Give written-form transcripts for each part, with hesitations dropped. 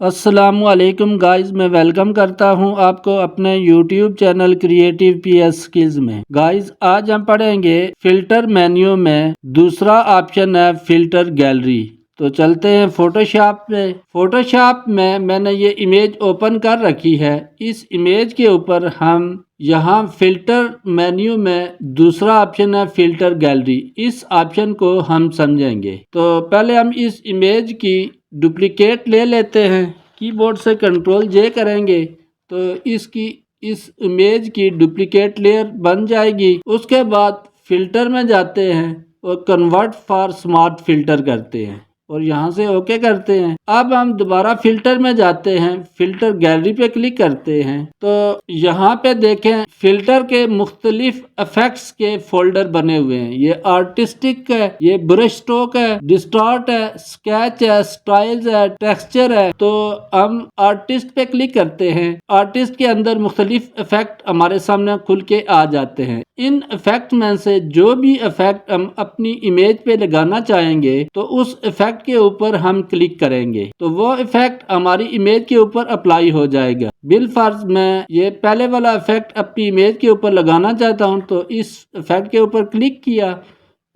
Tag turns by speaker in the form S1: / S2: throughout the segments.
S1: अस्सलामुअलैकुम गाइस, मैं वेलकम करता हूं आपको अपने YouTube channel creative PS skills में। गाइस, आज हम पढ़ेंगे फिल्टर मेन्यू में दूसरा ऑप्शन है फिल्टर गैलरी। तो चलते हैं फोटोशॉप में। फोटोशॉप में मैंने ये इमेज ओपन कर रखी है। इस इमेज के ऊपर हम यहाँ फिल्टर मेन्यू में दूसरा ऑप्शन है फिल्टर गैलरी। इस ऑप्शन को हम समझेंगे। तो पहले हम इस इमेज की डुप्लीकेट ले लेते हैं। कीबोर्ड से कंट्रोल जे करेंगे तो इस इमेज की डुप्लीकेट लेयर बन जाएगी। उसके बाद फिल्टर में जाते हैं और कन्वर्ट फॉर स्मार्ट फिल्टर करते हैं और यहाँ से ओके करते हैं। अब हम दोबारा फिल्टर में जाते हैं, फिल्टर गैलरी पे क्लिक करते हैं तो यहाँ पे देखें फिल्टर के मुख्तलिफ इफेक्ट्स के फोल्डर बने हुए हैं। ये आर्टिस्टिक है, ये ब्रश स्ट्रोक है, डिस्टॉर्ट है, स्केच है, स्टाइल्स है, टेक्सचर है। तो हम आर्टिस्ट पे क्लिक करते हैं। आर्टिस्ट के अंदर मुख्तलिफ इफेक्ट हमारे सामने खुल के आ जाते हैं। इन इफेक्ट में से जो भी इफेक्ट हम अपनी इमेज पे लगाना चाहेंगे तो उस इफेक्ट के ऊपर हम क्लिक करेंगे तो वो इफेक्ट हमारी इमेज के ऊपर अप्लाई हो जाएगा। बिलफर्ज मैं ये पहले वाला इफेक्ट अपनी इमेज के ऊपर लगाना चाहता हूँ तो इस इफेक्ट के ऊपर क्लिक किया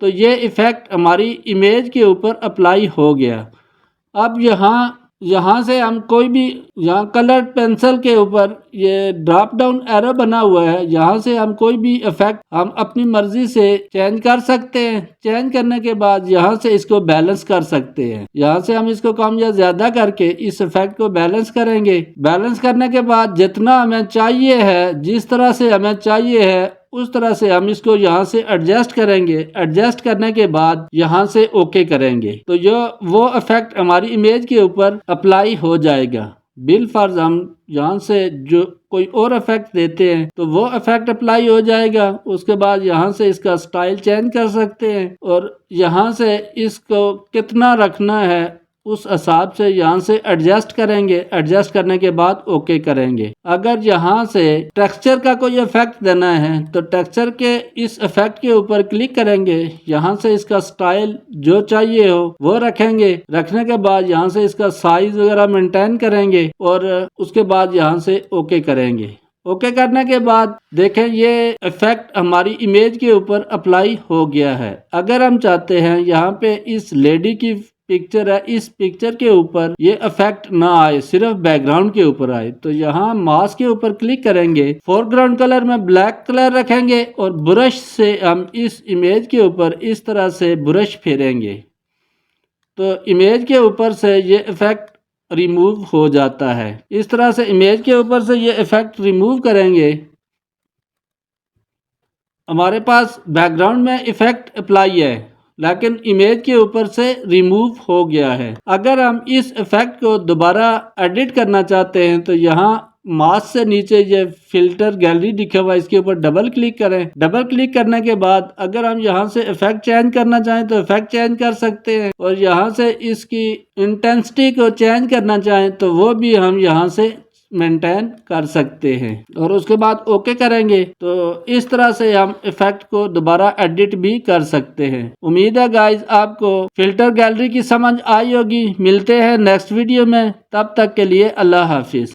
S1: तो ये इफेक्ट हमारी इमेज के ऊपर अप्लाई हो गया। अब यहाँ से हम कोई भी, यहाँ कलर पेंसिल के ऊपर ये ड्रॉप डाउन एरो बना हुआ है, यहाँ से हम कोई भी इफेक्ट हम अपनी मर्जी से चेंज कर सकते हैं। चेंज करने के बाद यहाँ से इसको बैलेंस कर सकते हैं। यहाँ से हम इसको कम या ज्यादा करके इस इफेक्ट को बैलेंस करेंगे। बैलेंस करने के बाद जितना हमें चाहिए है, जिस तरह से हमें चाहिए है उस तरह से हम इसको यहाँ से एडजस्ट करेंगे। एडजस्ट करने के बाद यहाँ से ओके करेंगे तो वो इफेक्ट हमारी इमेज के ऊपर अप्लाई हो जाएगा। बिलफर्ज हम यहाँ से जो कोई और इफेक्ट देते हैं तो वो इफेक्ट अप्लाई हो जाएगा। उसके बाद यहाँ से इसका स्टाइल चेंज कर सकते हैं और यहाँ से इसको कितना रखना है उस हिसाब से यहाँ से एडजस्ट करेंगे। एडजस्ट करने के बाद ओके करेंगे। अगर यहाँ से टेक्सचर का कोई इफेक्ट देना है तो टेक्सचर के इस इफेक्ट के ऊपर क्लिक करेंगे। यहाँ से इसका स्टाइल जो चाहिए हो वो रखेंगे। रखने के बाद यहाँ से इसका साइज वगैरह मेंटेन करेंगे और उसके बाद यहाँ से ओके करेंगे। ओके करने के बाद देखें ये इफेक्ट हमारी इमेज के ऊपर अप्लाई हो गया है। अगर हम चाहते हैं यहाँ पे इस लेडी की पिक्चर है, इस पिक्चर के ऊपर ये इफेक्ट ना आए, सिर्फ बैकग्राउंड के ऊपर आए तो यहाँ मास्क के ऊपर क्लिक करेंगे। फोरग्राउंड कलर में ब्लैक कलर रखेंगे और ब्रश से हम इस इमेज के ऊपर इस तरह से ब्रश फेरेंगे तो इमेज के ऊपर से ये इफेक्ट रिमूव हो जाता है। इस तरह से इमेज के ऊपर से ये इफेक्ट रिमूव करेंगे। हमारे पास बैकग्राउंड में इफेक्ट अप्लाई है लेकिन इमेज के ऊपर से रिमूव हो गया है। अगर हम इस इफेक्ट को दोबारा एडिट करना चाहते हैं तो यहाँ मास्क से नीचे ये फिल्टर गैलरी दिखा हुआ है, इसके ऊपर डबल क्लिक करें। डबल क्लिक करने के बाद अगर हम यहाँ से इफेक्ट चेंज करना चाहें तो इफेक्ट चेंज कर सकते हैं और यहाँ से इसकी इंटेंसिटी को चेंज करना चाहें तो वो भी हम यहाँ से मेंटेन कर सकते हैं और उसके बाद ओके करेंगे तो इस तरह से हम इफेक्ट को दोबारा एडिट भी कर सकते हैं। उम्मीद है गाइस आपको फिल्टर गैलरी की समझ आई होगी। मिलते हैं नेक्स्ट वीडियो में, तब तक के लिए अल्लाह हाफिज।